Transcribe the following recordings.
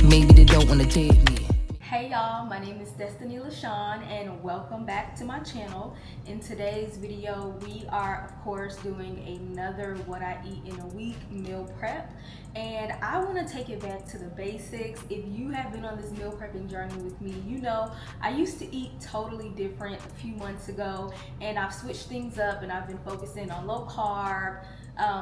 Maybe they don't wanna take me. Hey y'all, my name is destinyxlashan and welcome back to my channel. In today's video, we are of course doing another what I eat in a week meal prep. And I want to take it back to the basics. If you have been on this meal prepping journey with me, you know I used to eat totally different a few months ago, and I've switched things up and I've been focusing on low carb,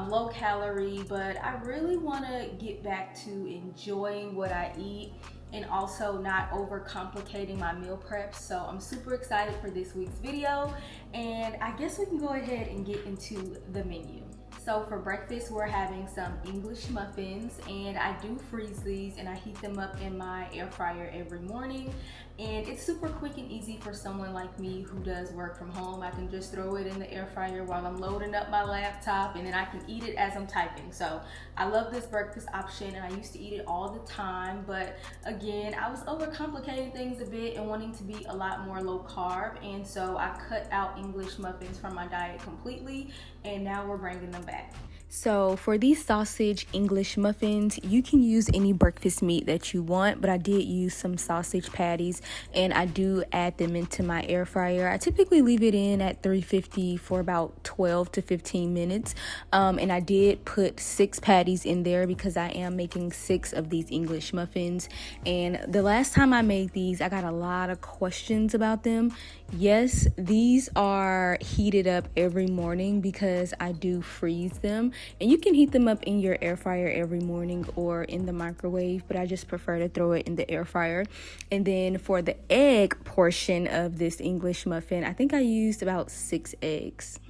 low calorie, but I really want to get back to enjoying what I eat and also not overcomplicating my meal preps. So I'm super excited for this week's video, and I guess we can go ahead and get into the menu. So for breakfast, we're having some English muffins, and I do freeze these and I heat them up in my air fryer every morning. And it's super quick and easy for someone like me who does work from home. I can just throw it in the air fryer while I'm loading up my laptop, and then I can eat it as I'm typing. So I love this breakfast option, and I used to eat it all the time, but again, I was overcomplicating things a bit and wanting to be a lot more low carb, and so I cut out English muffins from my diet completely, and now we're bringing them back. So for these sausage English muffins, you can use any breakfast meat that you want, but I did use some sausage patties, and I do add them into my air fryer. I typically leave it in at 350 for about 12 to 15 minutes, and I did put 6 patties in there because I am making 6 of these English muffins. And the last time I made these, I got a lot of questions about them. Yes, these are heated up every morning because I do freeze them, and you can heat them up in your air fryer every morning or in the microwave, but I just prefer to throw it in the air fryer. And then for the egg portion of this English muffin, I think I used about 6 eggs.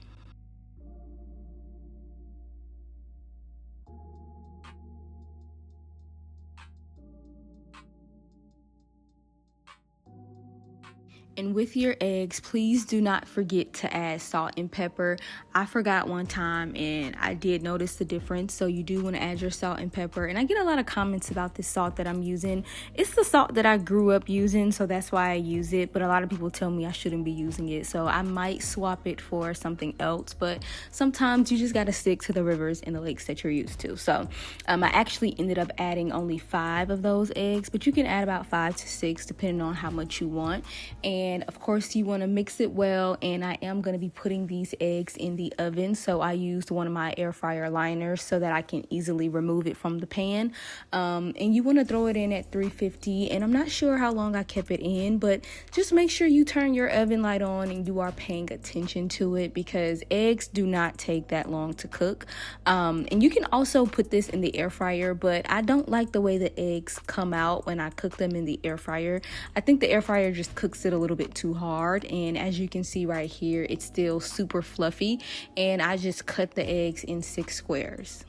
And with your eggs, please do not forget to add salt and pepper. I forgot one time and I did notice the difference, so you do want to add your salt and pepper. And I get a lot of comments about this salt that I'm using. It's the salt that I grew up using, so that's why I use it, but a lot of people tell me I shouldn't be using it, so I might swap it for something else. But sometimes you just got to stick to the rivers and the lakes that you're used to. So I actually ended up adding only 5 of those eggs, but you can add about 5 to 6 depending on how much you want. And of course you want to mix it well, and I am going to be putting these eggs in the oven, so I used one of my air fryer liners so that I can easily remove it from the pan. And you want to throw it in at 350, and I'm not sure how long I kept it in, but just make sure you turn your oven light on and you are paying attention to it, because eggs do not take that long to cook. And you can also put this in the air fryer, but I don't like the way the eggs come out when I cook them in the air fryer. I think the air fryer just cooks it a little bit too hard, and as you can see right here, it's still super fluffy, and I just cut the eggs in 6 squares.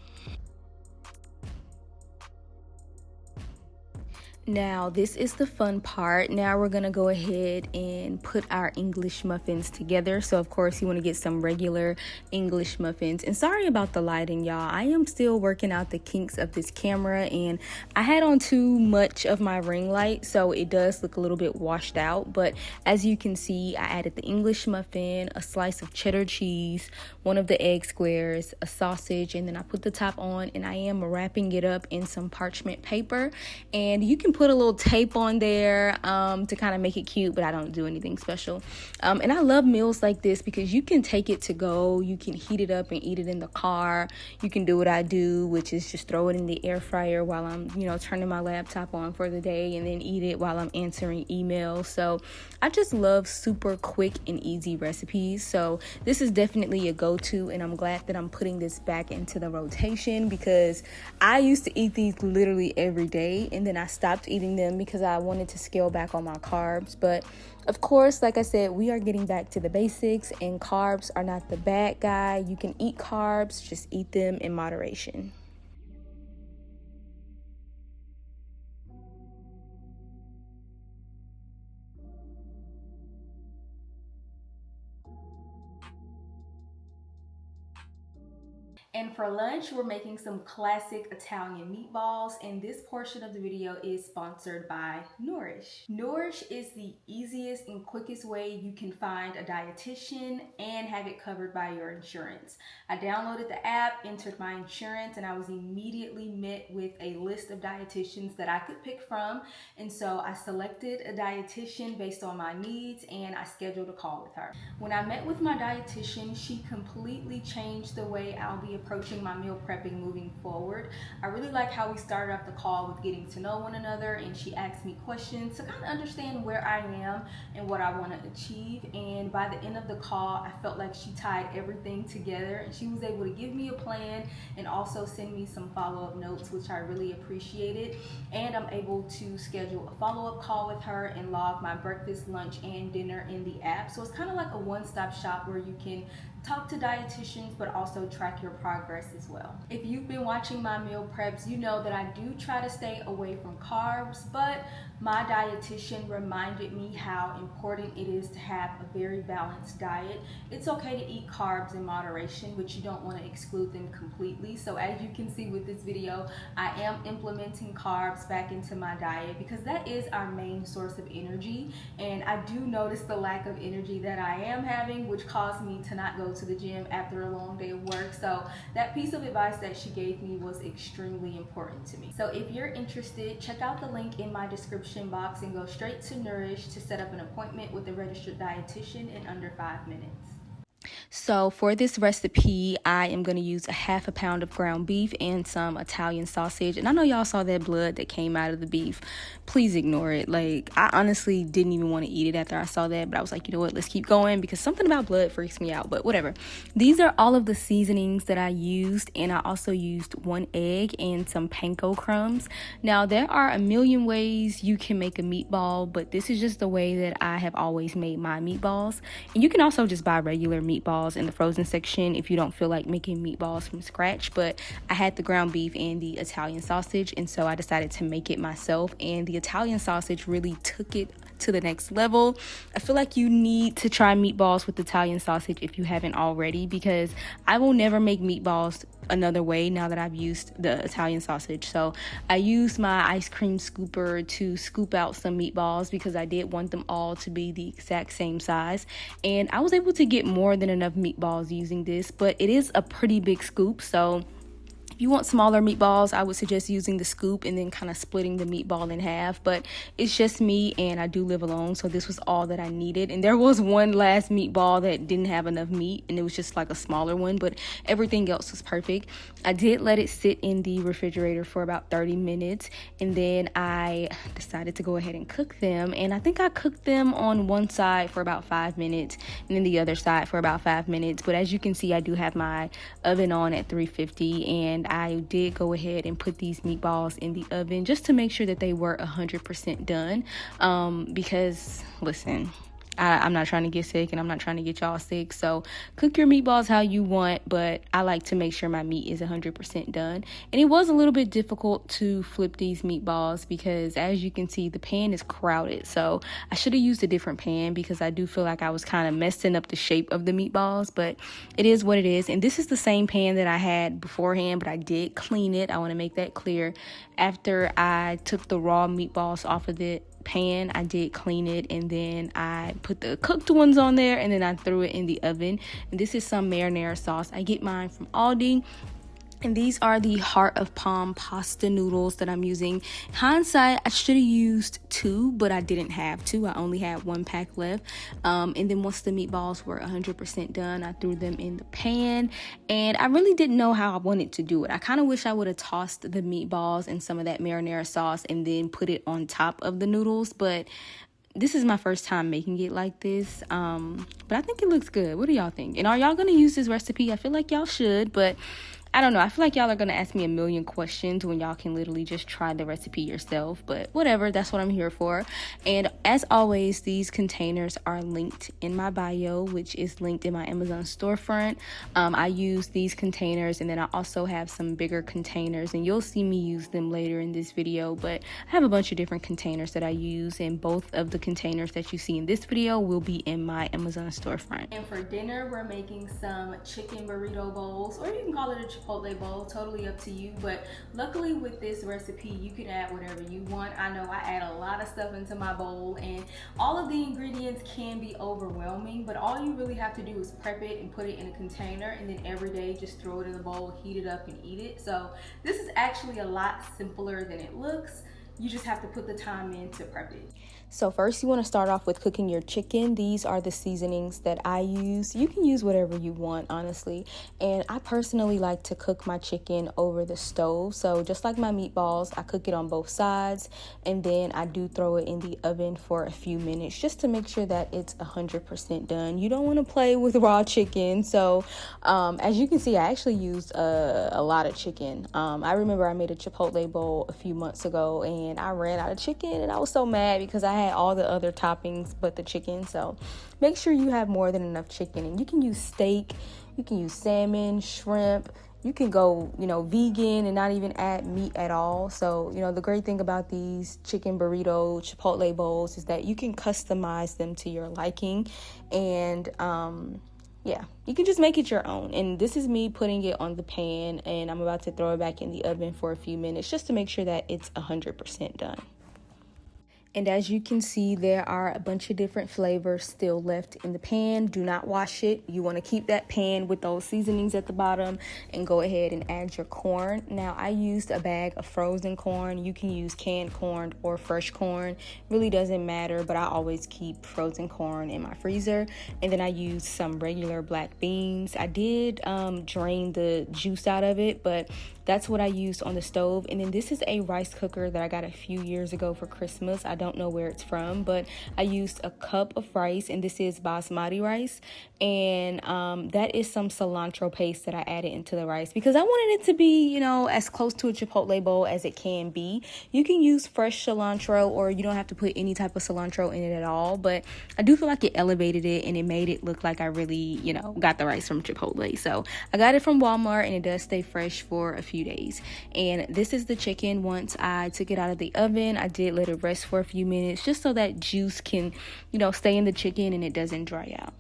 Now, this is the fun part. Now we're gonna go ahead and put our English muffins together. So of course you wanna get some regular English muffins. And sorry about the lighting, y'all. I am still working out the kinks of this camera, and I had on too much of my ring light, so it does look a little bit washed out. But as you can see, I added the English muffin, a slice of cheddar cheese, one of the egg squares, a sausage, and then I put the top on, and I am wrapping it up in some parchment paper. And you can put a little tape on there to kind of make it cute, but I don't do anything special. And I love meals like this because you can take it to go. You can heat it up and eat it in the car. You can do what I do, which is just throw it in the air fryer while I'm, turning my laptop on for the day, and then eat it while I'm answering emails. So I just love super quick and easy recipes. So this is definitely a go-to, and I'm glad that I'm putting this back into the rotation, because I used to eat these literally every day, and then I stopped eating them because I wanted to scale back on my carbs. But of course, like I said, we are getting back to the basics, and carbs are not the bad guy. You can eat carbs, just eat them in moderation. And for lunch, we're making some classic Italian meatballs, and this portion of the video is sponsored by Nourish. Nourish is the easiest and quickest way you can find a dietitian and have it covered by your insurance. I downloaded the app, entered my insurance, and I was immediately met with a list of dietitians that I could pick from. And so I selected a dietitian based on my needs, and I scheduled a call with her. When I met with my dietitian, she completely changed the way I'll be approaching my meal prepping moving forward. I really like how we started off the call with getting to know one another, and she asked me questions to kind of understand where I am and what I want to achieve. And by the end of the call, I felt like she tied everything together, and she was able to give me a plan and also send me some follow-up notes, which I really appreciated. And I'm able to schedule a follow-up call with her and log my breakfast, lunch, and dinner in the app. So it's kind of like a one-stop shop where you can talk to dietitians but also track your progress as well. If you've been watching my meal preps, you know that I do try to stay away from carbs, but my dietitian reminded me how important it is to have a very balanced diet. It's okay to eat carbs in moderation, but you don't want to exclude them completely. So as you can see with this video, I am implementing carbs back into my diet because that is our main source of energy, and I do notice the lack of energy that I am having, which caused me to not go to the gym after a long day of work. So that piece of advice that she gave me was extremely important to me. So if you're interested, check out the link in my description box and go straight to Nourish to set up an appointment with a registered dietitian in under 5 minutes. So for this recipe, I am going to use a half a pound of ground beef and some Italian sausage. And I know y'all saw that blood that came out of the beef. Please ignore it. Like, I honestly didn't even want to eat it after I saw that. But I was like, you know what, let's keep going because something about blood freaks me out. But whatever. These are all of the seasonings that I used. And I also used 1 egg and some panko crumbs. Now, there are a million ways you can make a meatball, but this is just the way that I have always made my meatballs. And you can also just buy regular meatballs in the frozen section if you don't feel like making meatballs from scratch. But I had the ground beef and the Italian sausage, and so I decided to make it myself, and the Italian sausage really took it to the next level. I feel like you need to try meatballs with Italian sausage if you haven't already, because I will never make meatballs another way now that I've used the Italian sausage. So I used my ice cream scooper to scoop out some meatballs because I did want them all to be the exact same size, and I was able to get more than enough meatballs using this, but it is a pretty big scoop. So if you want smaller meatballs, I would suggest using the scoop and then kind of splitting the meatball in half. But it's just me, and I do live alone, so this was all that I needed. And there was one last meatball that didn't have enough meat, and it was just like a smaller one, but everything else was perfect. I did let it sit in the refrigerator for about 30 minutes, and then I decided to go ahead and cook them. And I think I cooked them on one side for about 5 minutes, and then the other side for about 5 minutes. But as you can see, I do have my oven on at 350, and I did go ahead and put these meatballs in the oven just to make sure that they were 100% done, because listen, I'm not trying to get sick, and I'm not trying to get y'all sick. So cook your meatballs how you want, but I like to make sure my meat is 100% done. And it was a little bit difficult to flip these meatballs because, as you can see, the pan is crowded. So I should have used a different pan because I do feel like I was kind of messing up the shape of the meatballs, but it is what it is. And this is the same pan that I had beforehand, but I did clean it. I want to make that clear. After I took the raw meatballs off of the pan, I did clean it, and then I put the cooked ones on there, and then I threw it in the oven. And this is some marinara sauce. I get mine from Aldi. And these are the heart of palm pasta noodles that I'm using. Hindsight, I should have used 2, but I didn't have 2. I only had 1 pack left. And then once the meatballs were 100% done, I threw them in the pan. And I really didn't know how I wanted to do it. I kind of wish I would have tossed the meatballs and some of that marinara sauce and then put it on top of the noodles. But this is my first time making it like this. But I think it looks good. What do y'all think? And are y'all going to use this recipe? I feel like y'all should, but I don't know. I feel like y'all are going to ask me a million questions when y'all can literally just try the recipe yourself. But whatever, that's what I'm here for. And as always, these containers are linked in my bio, which is linked in my Amazon storefront. I use these containers, and then I also have some bigger containers, and you'll see me use them later in this video. But I have a bunch of different containers that I use, and both of the containers that you see in this video will be in my Amazon storefront. And for dinner, we're making some chicken burrito bowls, or you can call it a chicken chipotle bowl, totally up to you. But luckily with this recipe, you can add whatever you want. I know I add a lot of stuff into my bowl, and all of the ingredients can be overwhelming, but all you really have to do is prep it and put it in a container, and then every day just throw it in the bowl, heat it up, and eat it. So this is actually a lot simpler than it looks. You just have to put the time in to prep it. So first you want to start off with cooking your chicken. These are the seasonings that I use. You can use whatever you want, honestly. And I personally like to cook my chicken over the stove. So just like my meatballs, I cook it on both sides, and then I do throw it in the oven for a few minutes just to make sure that it's 100% done. You don't want to play with raw chicken. So as you can see, I actually used a lot of chicken. I remember I made a chipotle bowl a few months ago, and I ran out of chicken, and I was so mad because I had all the other toppings but the chicken. So make sure you have more than enough chicken, and you can use steak, you can use salmon, shrimp, you can go vegan and not even add meat at all. So the great thing about these chicken burrito chipotle bowls is that you can customize them to your liking, and yeah, you can just make it your own. And this is me putting it on the pan, and I'm about to throw it back in the oven for a few minutes just to make sure that it's 100% done. And as you can see, there are a bunch of different flavors still left in the pan. Do not wash it. You want to keep that pan with those seasonings at the bottom and go ahead and add your corn. Now, I used a bag of frozen corn. You can use canned corn or fresh corn. Really doesn't matter, but I always keep frozen corn in my freezer. And then I used some regular black beans. I did drain the juice out of it, but that's what I used on the stove. And then this is a rice cooker that I got a few years ago for Christmas. I don't know where it's from, but I used a cup of rice, and this is basmati rice. And that is some cilantro paste that I added into the rice because I wanted it to be, as close to a chipotle bowl as it can be. You can use fresh cilantro, or you don't have to put any type of cilantro in it at all. But I do feel like it elevated it, and it made it look like I really, got the rice from Chipotle. So I got it from Walmart, and it does stay fresh for a few days. And this is the chicken. Once I took it out of the oven, I did let it rest for a few minutes just so that juice can, stay in the chicken and it doesn't dry out.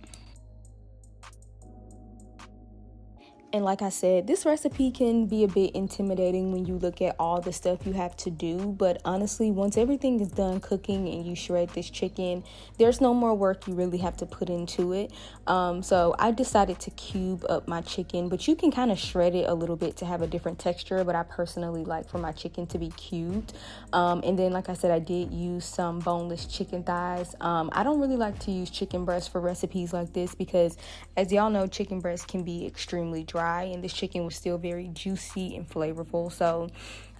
And like I said, this recipe can be a bit intimidating when you look at all the stuff you have to do. But honestly, once everything is done cooking and you shred this chicken, there's no more work you really have to put into it. So I decided to cube up my chicken, but you can kind of shred it a little bit to have a different texture. But I personally like for my chicken to be cubed. And then, like I said, I did use some boneless chicken thighs. I don't really like to use chicken breast for recipes like this because, as y'all know, chicken breast can be extremely dry, and this chicken was still very juicy and flavorful. So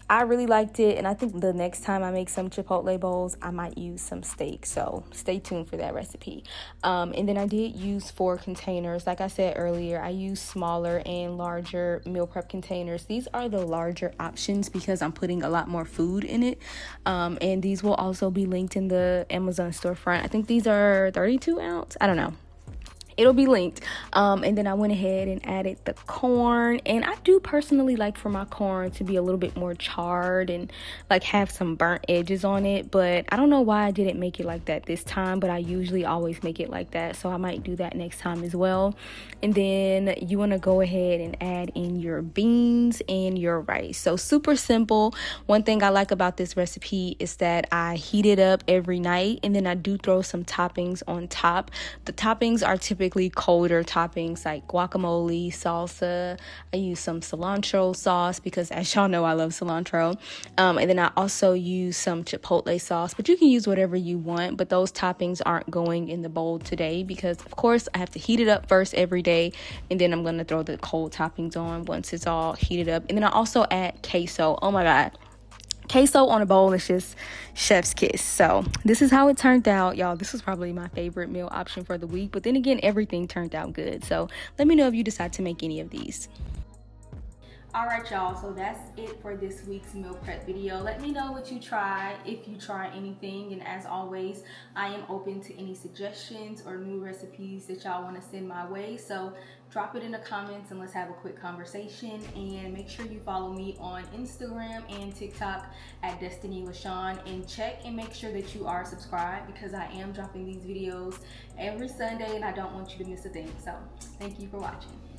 I really liked it, and I think the next time I make some chipotle bowls, I might use some steak. So stay tuned for that recipe. And then I did use 4 containers. Like I said earlier, I use smaller and larger meal prep containers. These are the larger options because I'm putting a lot more food in it. And these will also be linked in the Amazon storefront. I think these are 32 ounce. I don't know. It'll be linked. And then I went ahead and added the corn. And I do personally like for my corn to be a little bit more charred and like have some burnt edges on it. But I don't know why I didn't make it like that this time, but I usually always make it like that. So I might do that next time as well. And then you want to go ahead and add in your beans and your rice. So super simple. One thing I like about this recipe is that I heat it up every night, and then I do throw some toppings on top. The toppings are typically colder toppings like guacamole, salsa. I use some cilantro sauce because, as y'all know, I love cilantro. And then I also use some chipotle sauce, but you can use whatever you want. But those toppings aren't going in the bowl today because, of course, I have to heat it up first every day, and then I'm going to throw the cold toppings on once it's all heated up. And then I also add queso. Oh my God. Queso on a bowl is just chef's kiss. So this is how it turned out, y'all. This was probably my favorite meal option for the week, but then again, everything turned out good. So let me know if you decide to make any of these. All right, y'all, so that's it for this week's meal prep video. Let me know what you try, if you try anything, and as always, I am open to any suggestions or new recipes that y'all want to send my way. So drop it in the comments and let's have a quick conversation. And make sure you follow me on Instagram and TikTok at destinyxlashan, and check and make sure that you are subscribed because I am dropping these videos every Sunday and I don't want you to miss a thing. So thank you for watching.